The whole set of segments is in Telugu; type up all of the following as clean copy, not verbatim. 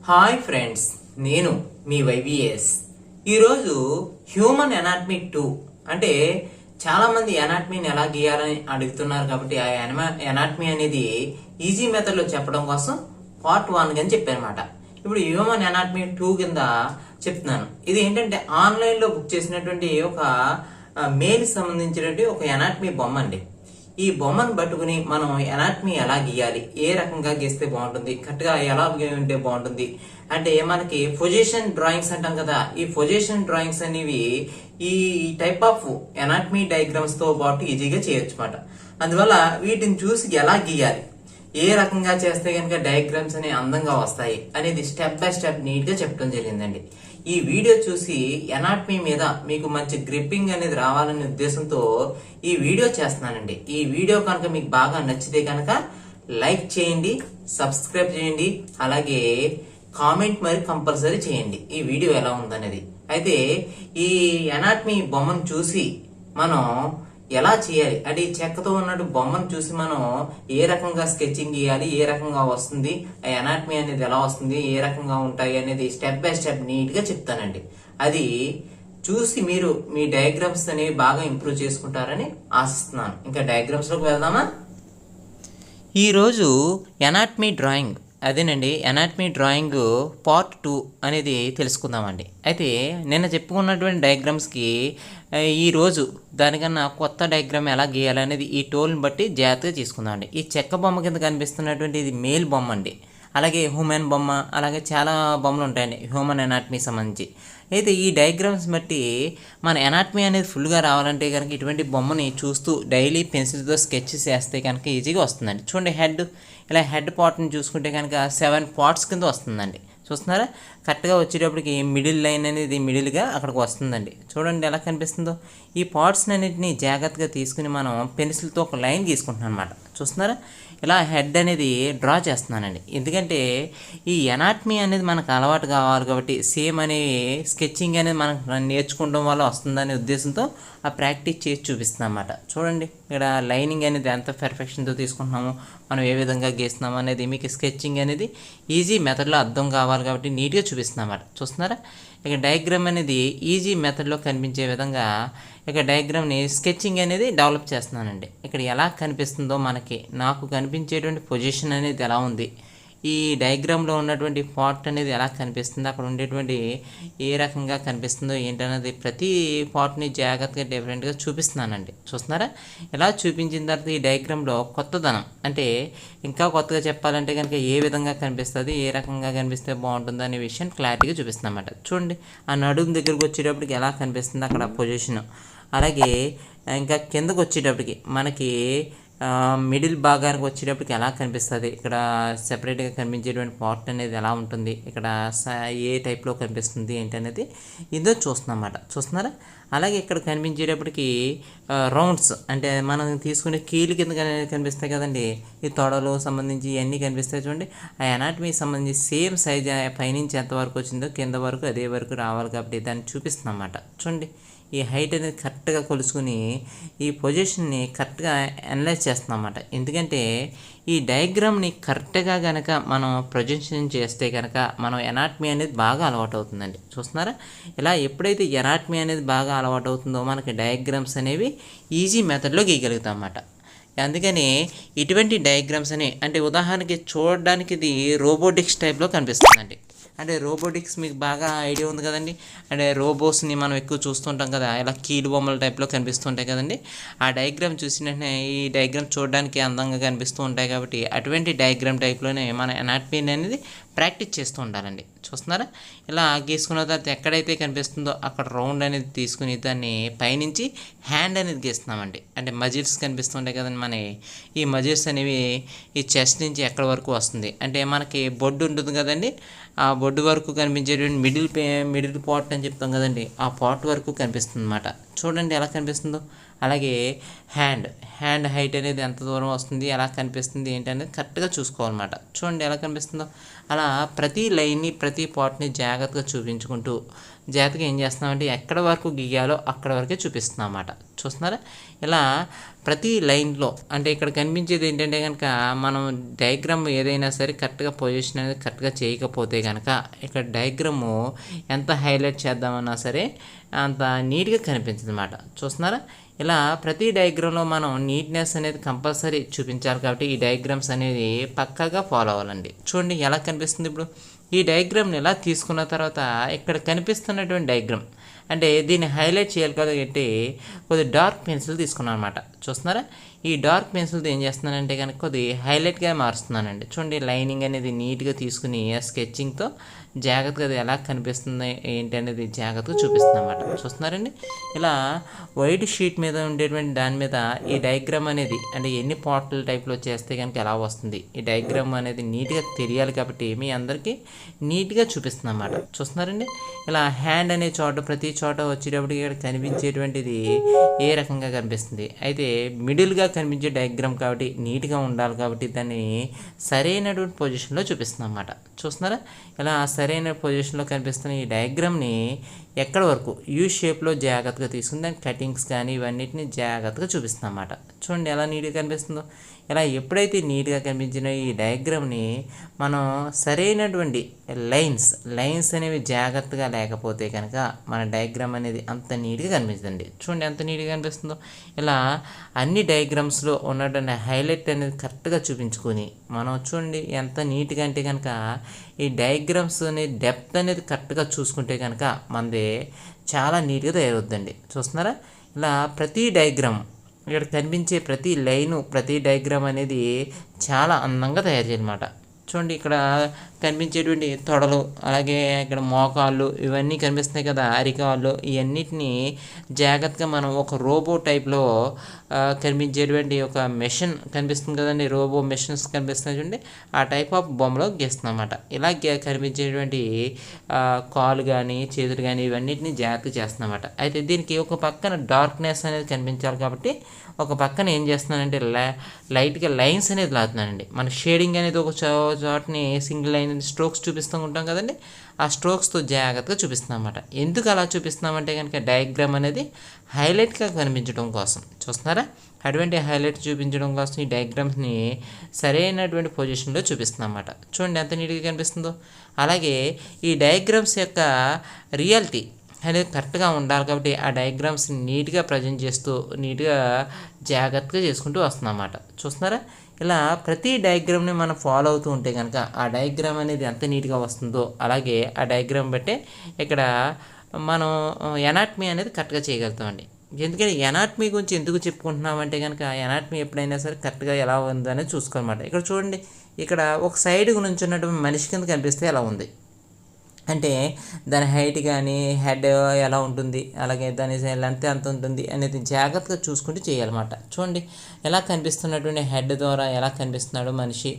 హాయ్ ఫ్రెండ్స్, నేను మీ వైవిఎస్. ఈరోజు హ్యూమన్ ఎనాటమీ 2 అంటే చాలా మంది ఎనాటమీని ఎలా గీయాలని అడుగుతున్నారు కాబట్టి ఆ ఎనాటమీ అనేది ఈజీ మెథడ్లో చెప్పడం కోసం పార్ట్ 1 అని చెప్పారన్నమాట. ఇప్పుడు హ్యూమన్ ఎనాటమీ 2 కింద చెప్తున్నాను. ఇది ఏంటంటే ఆన్లైన్లో బుక్ చేసినటువంటి ఒక మెయిల్ సంబంధించినటువంటి ఒక ఎనాటమీ బొమ్మ అండి. ఈ బొమ్మను పట్టుకుని మనం ఎనాటమీ ఎలా గీయాలి, ఏ రకంగా గీస్తే బాగుంటుంది, కరెక్ట్గా ఎలా ఉంటే బాగుంటుంది అంటే మనకి పొజిషన్ డ్రాయింగ్స్ అంటాం కదా. ఈ పొజిషన్ డ్రాయింగ్స్ అనేవి ఈ టైప్ ఆఫ్ ఎనాటమీ డయాగ్రామ్స్ తో పాటు ఈజీగా చేయొచ్చు అన్నమాట. అందువల్ల వీటిని చూసి ఎలా గీయాలి, ఏ రకంగా చేస్తే కనుక డయాగ్రామ్స్ అనేవి అందంగా వస్తాయి అనేది స్టెప్ బై స్టెప్ నీట్ గా చెప్పడం జరిగిందండి. ఈ వీడియో చూసి ఎనాటమీ మీద మీకు మంచి గ్రిప్పింగ్ అనేది రావాలనే ఉద్దేశంతో ఈ వీడియో చేస్తున్నానండి. ఈ వీడియో కనుక మీకు బాగా నచ్చితే కనుక లైక్ చేయండి, సబ్స్క్రైబ్ చేయండి, అలాగే కామెంట్ మరి కంపల్సరీ చేయండి ఈ వీడియో ఎలా ఉందనేది. అయితే ఈ ఎనాటమీ బొమ్మను చూసి మనం ఎలా చేయాలి అంటే ఈ చెక్కతో ఉన్నట్టు బొమ్మను చూసి మనం ఏ రకంగా స్కెచింగ్ గీయాలి, ఏ రకంగా వస్తుంది, ఆ ఎనాటమీ అనేది ఎలా వస్తుంది, ఏ రకంగా ఉంటాయి అనేది స్టెప్ బై స్టెప్ నీట్ గా చెప్తానండి. అది చూసి మీరు మీ డయాగ్రామ్స్ అనేవి బాగా ఇంప్రూవ్ చేసుకుంటారని ఆశిస్తున్నాను. ఇంకా డయాగ్రామ్స్ లోకి వెళ్దామా? ఈరోజు ఎనాటమీ డ్రాయింగ్ అదేనండి, ఎనాటమీ డ్రాయింగ్ పార్ట్ 2 అనేది తెలుసుకుందామండి. అయితే నిన్న చెప్పుకున్నటువంటి డయాగ్రామ్స్కి ఈరోజు దానికన్నా కొత్త డయాగ్రామ్ ఎలా గీయాలనేది ఈ టూల్ని బట్టి జాగ్రత్తగా తీసుకుందామండి. ఈ చెక్క బొమ్మ కింద కనిపిస్తున్నటువంటి ఇది మేల్ బొమ్మ అండి. అలాగే హ్యూమన్ బొమ్మ, అలాగే చాలా బొమ్మలు ఉంటాయండి హ్యూమన్ ఎనాటమీ సంబంధించి. అయితే ఈ డయాగ్రామ్స్ బట్టి మన ఎనాటమీ అనేది ఫుల్గా రావాలంటే కనుక ఇటువంటి బొమ్మని చూస్తూ డైలీ పెన్సిల్తో స్కెచ్ చేస్తే కనుక ఈజీగా వస్తుందండి. చూడండి, ఇలా హెడ్ పార్ట్ని చూసుకుంటే కనుక 7 పార్ట్స్ కింద వస్తుందండి. చూస్తున్నారా? కరెక్ట్గా వచ్చేటప్పటికి మిడిల్ లైన్ అనేది మిడిల్గా అక్కడికి వస్తుందండి. చూడండి ఎలా కనిపిస్తుందో. ఈ పార్ట్స్ అన్నిటిని జాగ్రత్తగా తీసుకుని మనం పెన్సిల్తో ఒక లైన్ గీసుకుంటున్నాం అనమాట. చూస్తున్నారా? ఇలా హెడ్ అనేది డ్రా చేస్తున్నానండి. ఎందుకంటే ఈ ఎనాటమీ అనేది మనకు అలవాటు కావాలి కాబట్టి సేమ్ అనే స్కెచింగ్ అనేది మనకు నేర్చుకోవడం వల్ల వస్తుందనే ఉద్దేశంతో ఆ ప్రాక్టీస్ చేసి చూపిస్తున్నాం అన్నమాట. చూడండి, ఇక్కడ లైనింగ్ అనేది ఎంత పెర్ఫెక్షన్తో తీసుకుంటున్నాము, మనం ఏ విధంగా గీస్తున్నాము అనేది మీకు స్కెచింగ్ అనేది ఈజీ మెథడ్లో అర్థం కావాలి కాబట్టి నీట్గా చూపిస్తున్నాం అన్నమాట. చూస్తున్నారా? ఇక డయాగ్రామ్ అనేది ఈజీ మెథడ్లో కనిపించే విధంగా ఇక డయాగ్రామ్ని స్కెచింగ్ అనేది డెవలప్ చేస్తున్నానండి. ఇక్కడ ఎలా కనిపిస్తుందో నాకు కనిపించేటువంటి పొజిషన్ అనేది ఎలా ఉంది, ఈ డయాగ్రామ్లో ఉన్నటువంటి పార్ట్ అనేది ఎలా కనిపిస్తుందో, అక్కడ ఉండేటువంటి ఏ రకంగా కనిపిస్తుందో ఏంటనేది ప్రతి పార్ట్ని జాగ్రత్తగా డిఫరెంట్గా చూపిస్తున్నానండి. చూస్తున్నారా? ఇలా చూపించిన తర్వాత ఈ డయాగ్రామ్లో కొత్తదనం అంటే ఇంకా కొత్తగా చెప్పాలంటే కనుక ఏ విధంగా కనిపిస్తుంది, ఏ రకంగా కనిపిస్తే బాగుంటుంది అనే విషయం క్లారిటీగా చూపిస్తున్నమాట. చూడండి, ఆ నడుము దగ్గరకు వచ్చేటప్పటికి ఎలా కనిపిస్తుంది అక్కడ పొజిషను. అలాగే ఇంకా కిందకు వచ్చేటప్పటికి మనకి మిడిల్ భాగానికి వచ్చేటప్పటికి ఎలా కనిపిస్తుంది, ఇక్కడ సెపరేట్గా కనిపించేటువంటి పార్ట్ అనేది ఎలా ఉంటుంది, ఇక్కడ ఏ టైప్లో కనిపిస్తుంది ఏంటనేది ఇదో చూస్తున్నామాట. చూస్తున్నారా? అలాగే ఇక్కడ కనిపించేటప్పటికి రౌండ్స్ అంటే మనం తీసుకునే కీలు కింద కనిపిస్తాయి కదండి, ఈ తొడలు సంబంధించి ఇవన్నీ కనిపిస్తాయి. చూడండి, ఆ ఎనాటమీ సంబంధించి సేమ్ సైజ్ పైనుంచి ఎంతవరకు వచ్చిందో కింద వరకు అదే వరకు రావాలి కాబట్టి దాన్ని చూపిస్తున్నాం అన్నమాట. చూడండి, ఈ హైట్ అనేది కరెక్ట్గా కొలుసుకుని ఈ పొజిషన్ని కరెక్ట్గా అనలైజ్ చేస్తున్నాం అన్నమాట. ఎందుకంటే ఈ డయాగ్రామ్ని కరెక్ట్గా కనుక మనం ప్రొజెక్షన్ చేస్తే కనుక మనం ఎనాటమీ అనేది బాగా అలవాటు అవుతుందండి. చూస్తున్నారా? ఇలా ఎప్పుడైతే ఎనాటమీ అనేది బాగా అలవాటు అవుతుందో మనకి డయాగ్రామ్స్ అనేవి ఈజీ మెథడ్లో గీయగలుగుతాం అన్నమాట. అందుకని ఇటువంటి డయాగ్రామ్స్ అని అంటే ఉదాహరణకి చూడడానికి ఇది రోబోటిక్స్ టైప్లో కనిపిస్తుందండి. అంటే రోబోటిక్స్ మీకు బాగా ఐడియా ఉంది కదండి. అంటే రోబోట్స్ని మనం ఎక్కువ చూస్తుంటాం కదా, ఇలా కీలు బొమ్మల టైప్లో కనిపిస్తుంటాయి కదండి. ఆ డయాగ్రామ్ చూసినట్టే ఈ డయాగ్రామ్ చూడడానికి అందంగా కనిపిస్తూ ఉంటాయి కాబట్టి అటువంటి డయాగ్రామ్ టైప్లోనే మన ఎనాటమీ అనేది ప్రాక్టీస్ చేస్తూ ఉండాలండి. చూస్తున్నారా? ఇలా గీసుకున్న తర్వాత ఎక్కడైతే కనిపిస్తుందో అక్కడ రౌండ్ అనేది తీసుకుని దాన్ని పైనుంచి హ్యాండ్ అనేది గీస్తున్నామండి. అంటే మజిల్స్ కనిపిస్తుంటాయి కదండి, మన ఈ మజిల్స్ అనేవి ఈ చెస్ట్ నుంచి ఎక్కడి వరకు వస్తుంది అంటే మనకి బొడ్డు ఉంటుంది కదండి, ఆ బొడ్డు వరకు కనిపించేటువంటి మిడిల్ పార్ట్ అని చెప్తాం కదండి, ఆ పార్ట్ వరకు కనిపిస్తుంది అన్నమాట. చూడండి ఎలా కనిపిస్తుందో. అలాగే హ్యాండ్ హైట్ అనేది ఎంత దూరం వస్తుంది, ఎలా కనిపిస్తుంది ఏంటి అనేది కరెక్ట్గా చూసుకోవాలన్నమాట. చూడండి ఎలా కనిపిస్తుందో. అలా ప్రతి లైన్ని ప్రతి పార్ట్ని జాగ్రత్తగా చూపించుకుంటూ జాగ్రత్తగా ఏం చేస్తున్నామంటే ఎక్కడ వరకు గీయాలో అక్కడ వరకే చూపిస్తున్నాం అన్నమాట. చూస్తున్నారా? ఇలా ప్రతి లైన్లో అంటే ఇక్కడ కనిపించేది ఏంటంటే కనుక మనం డయాగ్రామ్ ఏదైనా సరే కరెక్ట్గా పొజిషన్ అనేది కరెక్ట్గా చేయకపోతే కనుక ఇక్కడ డయాగ్రాము ఎంత హైలైట్ చేద్దామన్నా సరే అంత నీట్గా కనిపించదు అన్నమాట. చూస్తున్నారా, ఇలా ప్రతి డయాగ్రామ్లో మనం నీట్నెస్ అనేది కంపల్సరీ చూపించాలి కాబట్టి ఈ డయాగ్రామ్స్ అనేది పక్కాగా ఫాలో అవ్వాలండి. చూడండి ఎలా కనిపిస్తుంది. ఇప్పుడు ఈ డయాగ్రామ్ని ఎలా తీసుకున్న తర్వాత ఇక్కడ కనిపిస్తున్నటువంటి డయాగ్రామ్ అంటే దీన్ని హైలైట్ చేయాలి కాబట్టి కొద్ది డార్క్ పెన్సిల్ తీసుకున్నాను అనమాట. చూస్తున్నారా, ఈ డార్క్ పెన్సిల్తో ఏం చేస్తున్నానంటే కనుక కొద్ది హైలైట్గా మారుస్తున్నానండి. చూడండి లైనింగ్ అనేది నీట్గా తీసుకుని స్కెచ్చింగ్తో జాగ్రత్తగా అది ఎలా కనిపిస్తుంది ఏంటి అనేది జాగ్రత్తగా చూపిస్తుంది అన్నమాట. చూస్తున్నారండి, ఇలా వైట్ షీట్ మీద ఉండేటువంటి దాని మీద ఈ డయాగ్రామ్ అనేది అంటే ఎన్ని పార్ట్ల టైప్లో చేస్తే కనుక ఎలా వస్తుంది ఈ డయాగ్రామ్ అనేది నీట్గా తెలియాలి కాబట్టి మీ అందరికీ నీట్గా చూపిస్తుంది అన్నమాట. చూస్తున్నారండి, ఇలా హ్యాండ్ అనే చోట ప్రతి చోట వచ్చేటప్పటికి ఇక్కడ కనిపించేటువంటిది ఏ రకంగా కనిపిస్తుంది. అయితే మిడిల్గా కనిపించే డయాగ్రామ్ కాబట్టి నీట్గా ఉండాలి కాబట్టి దాన్ని సరైనటువంటి పొజిషన్లో చూపిస్తుంది అన్నమాట. చూస్తున్నారా, ఇలా సరైన పొజిషన్లో కనిపిస్తున్న ఈ డయాగ్రామ్ని ఎక్కడి వరకు యూ షేప్లో జాగ్రత్తగా తీసుకుని దాని కటింగ్స్ కానీ ఇవన్నిటిని జాగ్రత్తగా చూపిస్తుంది అన్నమాట. చూడండి ఎలా నీట్గా కనిపిస్తుందో. ఇలా ఎప్పుడైతే నీట్గా కనిపించిన ఈ డయాగ్రామ్ని మనం సరైనటువంటి లైన్స్ అనేవి జాగ్రత్తగా లేకపోతే కనుక మన డయాగ్రామ్ అనేది అంత నీట్గా కనిపిస్తుంది. చూడండి ఎంత నీట్గా కనిపిస్తుందో. ఇలా అన్ని డయాగ్రామ్స్లో ఉన్నటువంటి హైలైట్ అనేది కరెక్ట్గా చూపించుకొని మనం చూడండి ఎంత నీట్గా అంటే కనుక ఈ డయాగ్రామ్స్ అనేది డెప్త్ అనేది కరెక్ట్గా చూసుకుంటే కనుక మనది చాలా నీట్గా తయారవుద్దండి. చూస్తున్నారా, ఇలా ప్రతి డయాగ్రామ్ ఇక్కడ కనిపించే ప్రతి లైను ప్రతి డయాగ్రామ్ అనేది చాలా అందంగా తయారు చేయాలన్నమాట. చూడండి ఇక్కడ కనిపించేటువంటి తొడలు అలాగే ఇక్కడ మోకాళ్ళు ఇవన్నీ కనిపిస్తున్నాయి కదా, అరికాళ్ళు ఇవన్నిటిని జాగ్రత్తగా మనం ఒక రోబో టైప్లో కనిపించేటువంటి ఒక మెషిన్ కనిపిస్తుంది కదండి, రోబో మెషిన్స్ కనిపిస్తున్నాయి చూడండి, ఆ టైప్ ఆఫ్ బొమ్మలో గీస్తున్నాం అన్నమాట. ఇలా కనిపించేటువంటి కాళ్ళు కానీ చేతులు కానీ ఇవన్నిటిని జాగ్రత్తగా చేస్తున్నాం అన్నమాట. అయితే దీనికి ఒక పక్కన డార్క్నెస్ అనేది కనిపించాలి కాబట్టి ఒక పక్కన ఏం చేస్తున్నానంటే లైట్గా లైన్స్ అనేది లాగుతున్నానండి. మన షేడింగ్ అనేది ఒక చోటని సింగిల్ లైన్ స్ట్రోక్స్ చూపిస్తూ ఉంటాం కదండి, ఆ స్ట్రోక్స్తో జాగ్రత్తగా చూపిస్తున్నాం అన్నమాట. ఎందుకు అలా చూపిస్తున్నామంటే కనుక డయాగ్రామ్ అనేది హైలైట్గా కనిపించడం కోసం. చూస్తున్నారా, అటువంటి హైలైట్ చూపించడం కోసం ఈ డయాగ్రామ్స్ని సరైనటువంటి పొజిషన్లో చూపిస్తున్నాం అన్నమాట. చూడండి ఎంత నీట్గా కనిపిస్తుందో. అలాగే ఈ డయాగ్రామ్స్ యొక్క రియాలిటీ అనేది కరెక్ట్గా ఉండాలి కాబట్టి ఆ డయాగ్రామ్స్ నీట్గా ప్రజెంట్ చేస్తూ నీట్గా జాగ్రత్తగా చేసుకుంటూ వస్తున్నాం అన్నమాట. చూస్తున్నారా, ఇలా ప్రతి డయాగ్రామ్ని మనం ఫాలో అవుతూ ఉంటే కనుక ఆ డయాగ్రామ్ అనేది ఎంత నీట్గా వస్తుందో అలాగే ఆ డయాగ్రామ్ బట్టే ఇక్కడ మనం ఎనాటమీ అనేది కరెక్ట్గా చేయగలుగుతామండి. ఎందుకంటే ఎనాటమీ గురించి ఎందుకు చెప్పుకుంటున్నామంటే కనుక ఎనాటమీ ఎప్పుడైనా సరే కరెక్ట్గా ఎలా ఉందనేది చూసుకోనమాట. ఇక్కడ చూడండి, ఇక్కడ ఒక సైడ్కి నుంచి ఉన్నటువంటి మనిషి కింద కనిపిస్తే ఎలా ఉంది అంటే దాని హైట్ కానీ హెడ్ ఎలా ఉంటుంది అలాగే దాని లెంత్ ఎంత ఉంటుంది అనేది జాగ్రత్తగా చూసుకుంటూ చేయాలన్నమాట. చూడండి ఎలా కనిపిస్తున్నటువంటి హెడ్ ద్వారా ఎలా కనిపిస్తున్నాడు మనిషి,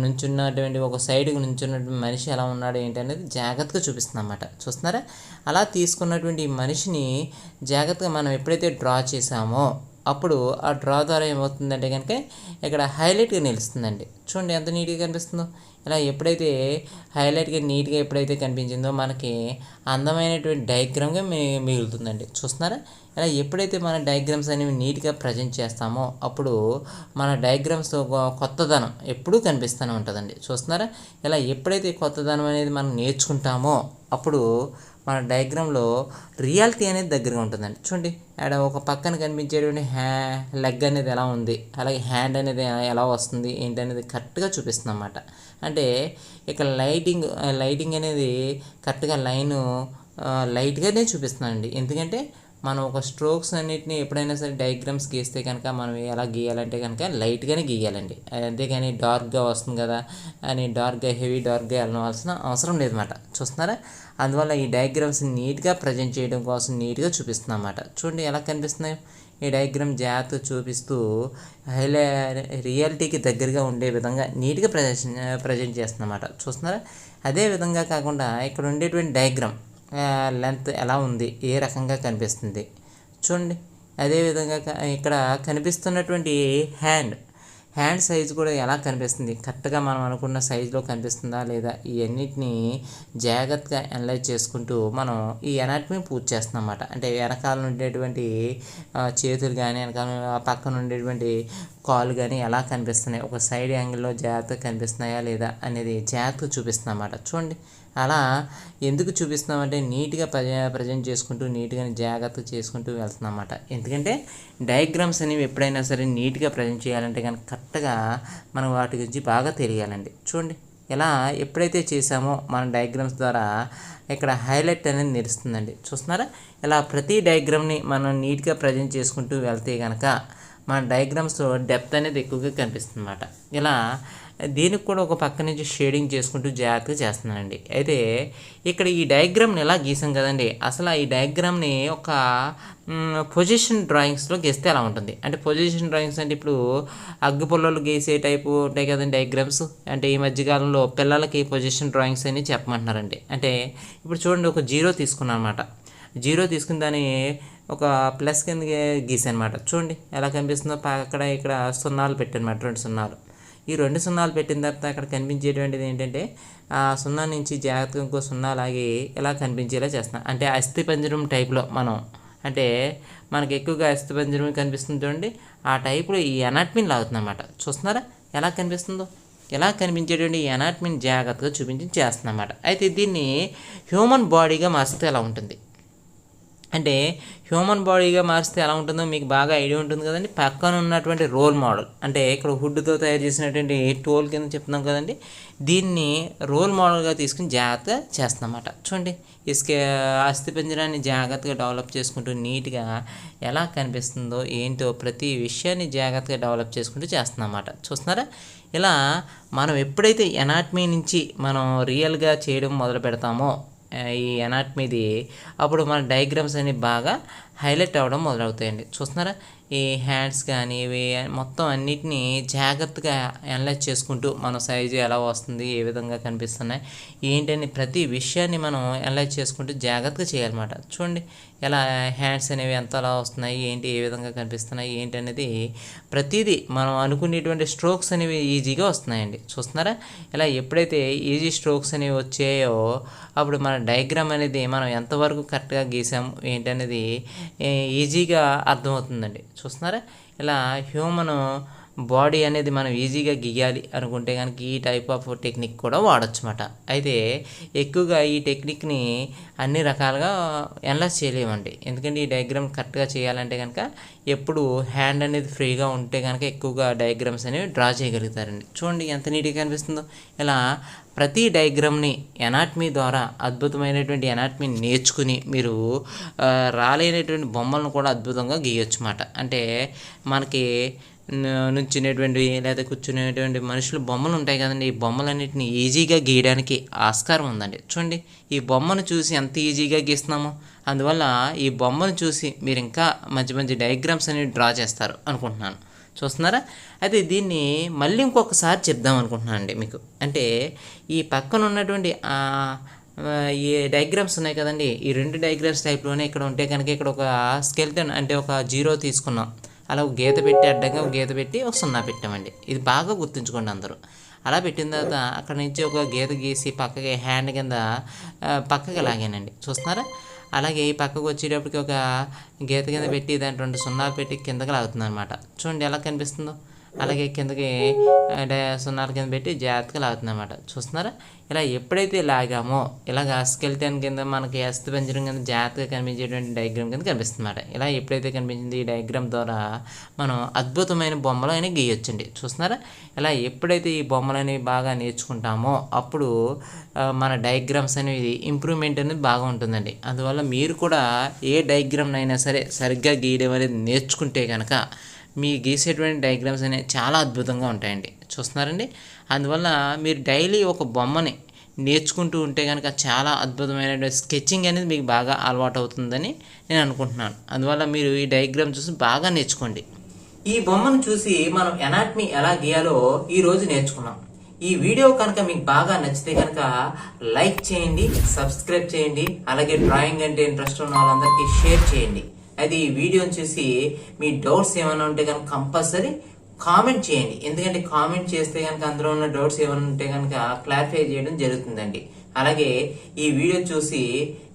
నుంచున్నటువంటి ఒక సైడ్కి నుంచున్నటువంటి మనిషి ఎలా ఉన్నాడు ఏంటి అనేది జాగ్రత్తగా చూపిస్తుంది అన్నమాట. చూస్తున్నారా, అలా తీసుకున్నటువంటి మనిషిని జాగ్రత్తగా మనం ఎప్పుడైతే డ్రా చేసామో అప్పుడు ఆ డ్రా ద్వారా ఏమవుతుందంటే కనుక ఇక్కడ హైలైట్గా నిలుస్తుందండి. చూడండి ఎంత నీట్గా కనిపిస్తుందో. ఇలా ఎప్పుడైతే హైలైట్గా నీట్గా ఎప్పుడైతే కనిపించిందో మనకి అందమైనటువంటి డయాగ్రామ్గా మిగులుతుందండి. చూస్తున్నారా, ఇలా ఎప్పుడైతే మన డయాగ్రామ్స్ అనేవి నీట్గా ప్రజెంట్ చేస్తామో అప్పుడు మన డయాగ్రామ్స్ కొత్తదనం ఎప్పుడూ కనిపిస్తూనే ఉంటుందండి. చూస్తున్నారా, ఇలా ఎప్పుడైతే కొత్తదనం అనేది మనం నేర్చుకుంటామో అప్పుడు మన డయాగ్రామ్లో రియాలిటీ అనేది దగ్గరగా ఉంటుందండి. చూడండి ఆడ ఒక పక్కన కనిపించేటువంటి లెగ్ అనేది ఎలా ఉంది అలాగే హ్యాండ్ అనేది ఎలా వస్తుంది ఏంటి అనేది కరెక్ట్గా చూపిస్తుంది అన్నమాట. అంటే ఇక్కడ లైటింగ్ అనేది కరెక్ట్గా లైట్గానే చూపిస్తున్నానండి. ఎందుకంటే మనం ఒక స్ట్రోక్స్ అన్నిటిని ఎప్పుడైనా సరే డయాగ్రామ్స్ గీస్తే కనుక మనం ఎలా గీయాలంటే కనుక లైట్గానే గీయాలండి. అంతేగాని డార్క్గా వస్తుంది కదా అని హెవీ డార్క్గా వెళ్ళవలసిన అవసరం లేదన్నమాట. చూస్తున్నారా, అందువల్ల ఈ డయాగ్రామ్స్ నీట్గా ప్రజెంట్ చేయడం కోసం నీట్గా చూపిస్తున్నాం అన్నమాట. చూడండి ఎలా కనిపిస్తున్నాయో. ఈ డయాగ్రామ్ జాగ్రత్తగా చూపిస్తూ రియాలిటీకి దగ్గరగా ఉండే విధంగా నీట్గా ప్రజెంట్ చేస్తున్నమాట. చూస్తున్నారా, అదే విధంగా కాకుండా ఇక్కడ ఉండేటువంటి డయాగ్రామ్ లెంత్ ఎలా ఉంది ఏ రకంగా కనిపిస్తుంది చూడండి. అదేవిధంగా ఇక్కడ కనిపిస్తున్నటువంటి హ్యాండ్ సైజ్ కూడా ఎలా కనిపిస్తుంది, కరెక్ట్గా మనం అనుకున్న సైజులో కనిపిస్తుందా లేదా, ఇవన్నిటిని జాగ్రత్తగా అనలైజ్ చేసుకుంటూ మనం ఈ ఎనాటమీ పూర్తి చేస్తున్నాం అన్నమాట. అంటే వెనకాల ఉండేటువంటి చేతులు కానీ వెనకాల పక్కన ఉండేటువంటి కాళ్ళు కానీ ఎలా కనిపిస్తున్నాయి, ఒక సైడ్ యాంగిల్లో జాగ్రత్తగా కనిపిస్తున్నాయా లేదా అనేది జాగ్రత్తగా చూపిస్తున్నాం అన్నమాట. చూడండి, అలా ఎందుకు చూపిస్తున్నామంటే నీట్గా ప్రజెంట్ చేసుకుంటూ నీట్గా జాగ్రత్తగా చేసుకుంటూ వెళ్తున్నాం అన్నమాట. ఎందుకంటే డయాగ్రామ్స్ అనేవి ఎప్పుడైనా సరే నీట్గా ప్రజెంట్ చేయాలంటే కనుక కరెక్ట్గా మనం వాటి గురించి బాగా తెలియాలండి. చూడండి, ఇలా ఎప్పుడైతే చేసామో మన డయాగ్రామ్స్ ద్వారా ఇక్కడ హైలైట్ అనేది నిలుస్తుందండి. చూస్తున్నారా, ఇలా ప్రతి డయాగ్రామ్ని మనం నీట్గా ప్రజెంట్ చేసుకుంటూ వెళ్తే కనుక మన డయాగ్రామ్స్లో డెప్త్ అనేది ఎక్కువగా కనిపిస్తుంది అన్నమాట. ఇలా దీనికి కూడా ఒక పక్క నుంచి షేడింగ్ చేసుకుంటూ జాగ్రత్తగా చేస్తున్నానండి. అయితే ఇక్కడ ఈ డయాగ్రామ్ని ఎలా గీసాం కదండి, అసలు ఈ డయాగ్రామ్ని ఒక పొజిషన్ డ్రాయింగ్స్లో గీస్తే ఎలా ఉంటుంది అంటే, పొజిషన్ డ్రాయింగ్స్ అంటే ఇప్పుడు అగ్గిపుల్లలు గీసే టైపు ఉంటాయి కదండి డయాగ్రామ్స్. అంటే ఈ మధ్యకాలంలో పిల్లలకి పొజిషన్ డ్రాయింగ్స్ అని చెప్పమంటున్నారండి. అంటే ఇప్పుడు చూడండి, ఒక జీరో తీసుకున్నాను అనమాట. జీరో తీసుకుని దాన్ని ఒక ప్లస్ కింద గీసాను అనమాట. చూడండి ఎలా కనిపిస్తుందో, అక్కడ ఇక్కడ సున్నాలు పెట్టానమాట, 2 సున్నాలు. ఈ 2 సున్నాలు పెట్టిన తర్వాత అక్కడ కనిపించేటువంటిది ఏంటంటే ఆ సున్నా నుంచి జాగ్రత్తగా ఇంకో సున్నా లాగి ఇలా కనిపించేలా చేస్తున్నాం. అంటే అస్థిపంజరం టైప్లో మనం, అంటే మనకి ఎక్కువగా అస్థిపంజరం కనిపిస్తుంది చూడండి, ఆ టైప్లో ఈ ఎనాటమీని లాగుతుంది అన్నమాట. చూస్తున్నారా ఎలా కనిపిస్తుందో, ఎలా కనిపించేటువంటి ఈ ఎనాటమీని జాగ్రత్తగా చూపించి చేస్తున్నాం అన్నమాట. అయితే దీన్ని హ్యూమన్ బాడీగా మార్చితే ఎలా ఉంటుంది అంటే, హ్యూమన్ బాడీగా మారిస్తే ఎలా ఉంటుందో మీకు బాగా ఐడియా ఉంటుంది కదండి. పక్కన ఉన్నటువంటి రోల్ మోడల్, అంటే ఇక్కడ వుడ్తో తయారు చేసినటువంటి టోల్ కింద చెప్తున్నాం కదండి, దీన్ని రోల్ మోడల్గా తీసుకుని జాగ్రత్తగా చేస్తామన్నమాట. చూడండి, అస్థిపంజరాన్ని జాగ్రత్తగా డెవలప్ చేసుకుంటూ నీట్గా ఎలా కనిపిస్తుందో ఏంటో ప్రతి విషయాన్ని జాగ్రత్తగా డెవలప్ చేసుకుంటూ చేస్తున్నామన్నమాట. చూస్తున్నారా, ఇలా మనం ఎప్పుడైతే ఎనాటమీ నుంచి మనం రియల్గా చేయడం మొదలు పెడతామో ఈ ఎనాటమీది, అప్పుడు మన డయాగ్రామ్స్ అనేవి బాగా హైలైట్ అవ్వడం మొదలవుతాయండి. చూస్తున్నారా, ఈ హ్యాండ్స్ కానీ ఇవి మొత్తం అన్నిటినీ జాగ్రత్తగా అనలైజ్ చేసుకుంటూ మన సైజు ఎలా వస్తుంది, ఏ విధంగా కనిపిస్తున్నాయి ఏంటని ప్రతి విషయాన్ని మనం అనలైజ్ చేసుకుంటూ జాగ్రత్తగా చేయాలన్నమాట. చూడండి, ఎలా హ్యాండ్స్ అనేవి ఎంతలా వస్తున్నాయి, ఏంటి ఏ విధంగా కనిపిస్తున్నాయి ఏంటి అనేది ప్రతిదీ మనం అనుకునేటువంటి స్ట్రోక్స్ అనేవి ఈజీగా వస్తున్నాయండి. చూస్తున్నారా, ఇలా ఎప్పుడైతే ఈజీ స్ట్రోక్స్ అనేవి వచ్చాయో అప్పుడు మన డయాగ్రామ్ అనేది మనం ఎంతవరకు కరెక్ట్గా గీసాం ఏంటనేది ఈజీగా అర్థమవుతుందండి. చూస్తున్నారా, ఇలా హ్యూమన్ బాడీ అనేది మనం ఈజీగా గీయాలి అనుకుంటే కనుక ఈ టైప్ ఆఫ్ టెక్నిక్ కూడా వాడచ్చు అన్నమాట. అయితే ఎక్కువగా ఈ టెక్నిక్ని అన్ని రకాలుగా అనలైజ్ చేయలేమండి. ఎందుకంటే ఈ డయాగ్రామ్ కరెక్ట్గా చేయాలంటే కనుక ఎప్పుడు హ్యాండ్ అనేది ఫ్రీగా ఉంటే కనుక ఎక్కువగా డయాగ్రామ్స్ అనేవి డ్రా చేయగలుగుతారండి. చూడండి ఎంత నీట్గా కనిపిస్తుందో. ఇలా ప్రతి డయాగ్రామ్ని ఎనాటమీ ద్వారా అద్భుతమైనటువంటి ఎనాటమీని నేర్చుకుని మీరు రాలేనటువంటి బొమ్మలను కూడా అద్భుతంగా గీయొచ్చు అన్నమాట. అంటే మనకి నుంచునేటువంటి లేదా కూర్చునేటువంటి మనుషులు బొమ్మలు ఉంటాయి కదండి, ఈ బొమ్మలన్నింటినీ ఈజీగా గీయడానికి ఆస్కారం ఉందండి. చూడండి, ఈ బొమ్మను చూసి ఎంత ఈజీగా గీస్తున్నామో, అందువల్ల ఈ బొమ్మను చూసి మీరు ఇంకా మంచి మంచి డయాగ్రామ్స్ అనేవి డ్రా చేస్తారు అనుకుంటున్నాను. చూస్తున్నారా, అయితే దీన్ని మళ్ళీ ఇంకొకసారి చెప్దాం అనుకుంటున్నాను అండి మీకు. అంటే ఈ పక్కన ఉన్నటువంటి ఈ డయాగ్రామ్స్ ఉన్నాయి కదండి, ఈ 2 డయాగ్రామ్స్ టైప్లోనే ఇక్కడ ఉంటే కనుక ఇక్కడ ఒక స్కెల్టన్ అంటే ఒక జీరో తీసుకున్నాం, అలా ఒక గీత పెట్టి అడ్డంగా ఒక గీత పెట్టి ఒక సున్నా పెట్టామండి. ఇది బాగా గుర్తుంచుకోండి అందరూ. అలా పెట్టిన తర్వాత అక్కడ నుంచి ఒక గీత గీసి పక్కకి హ్యాండ్ కింద పక్కకి లాగానండి. చూస్తున్నారా, అలాగే ఈ పక్కకు వచ్చేటప్పటికి ఒక గీత కింద పెట్టి దాని 2 సున్నాలు పెట్టి కిందకి లాగుతుంది అనమాట. చూడండి ఎలా కనిపిస్తుందో. అలాగే కిందకి సున్నాల కింద పెట్టి జాగ్రత్తగా లాగుతుంది అనమాట. చూస్తున్నారా, ఇలా ఎప్పుడైతే లాగామో ఇలాగ స్కెల్టన్ కింద మనకి అస్థిపంజరం కింద జాగ్రత్తగా కనిపించేటువంటి డయాగ్రామ్ కింద కనిపిస్తుంది అన్నమాట. ఇలా ఎప్పుడైతే కనిపించింది ఈ డయాగ్రామ్ ద్వారా మనం అద్భుతమైన బొమ్మలు అనేవి గీయొచ్చండి. చూస్తున్నారా, ఇలా ఎప్పుడైతే ఈ బొమ్మలు అనేవి బాగా నేర్చుకుంటామో అప్పుడు మన డయాగ్రామ్స్ అనేవి ఇంప్రూవ్మెంట్ అనేది బాగా ఉంటుందండి. అందువల్ల మీరు కూడా ఏ డయాగ్రామ్ అయినా సరే సరిగ్గా గీయడం అనేది నేర్చుకుంటే కనుక మీ గీసేటువంటి డయాగ్రామ్స్ అనేవి చాలా అద్భుతంగా ఉంటాయండి. చూస్తున్నారండి, అందువల్ల మీరు డైలీ ఒక బొమ్మని నేర్చుకుంటూ ఉంటే కనుక చాలా అద్భుతమైన స్కెచింగ్ అనేది మీకు బాగా అలవాటు అవుతుందని నేను అనుకుంటున్నాను. అందువల్ల మీరు ఈ డయాగ్రామ్ చూసి బాగా నేర్చుకోండి. ఈ బొమ్మను చూసి మనం ఎనాటమీ ఎలా గీయాలో ఈ రోజు నేర్చుకున్నాం. ఈ వీడియో కనుక మీకు బాగా నచ్చితే కనుక లైక్ చేయండి, సబ్స్క్రైబ్ చేయండి, అలాగే డ్రాయింగ్ అంటే ఇంట్రెస్ట్ ఉన్న వాళ్ళందరికీ షేర్ చేయండి. అయితే ఈ వీడియోని చూసి మీ డౌట్స్ ఏమైనా ఉంటే కనుక కంపల్సరీ కామెంట్ చేయండి. ఎందుకంటే కామెంట్ చేస్తే కనుక అందులో ఉన్న డౌట్స్ ఏమైనా ఉంటే కనుక క్లారిఫై చేయడం జరుగుతుందండి. అలాగే ఈ వీడియో చూసి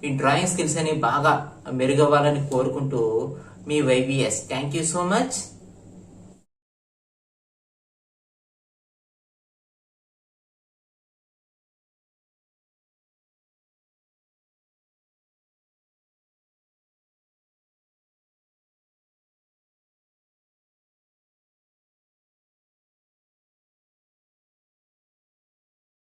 ఈ డ్రాయింగ్ స్కిల్స్ అని బాగా మెరుగవ్వాలని కోరుకుంటూ మీ YBS. Thank you so much.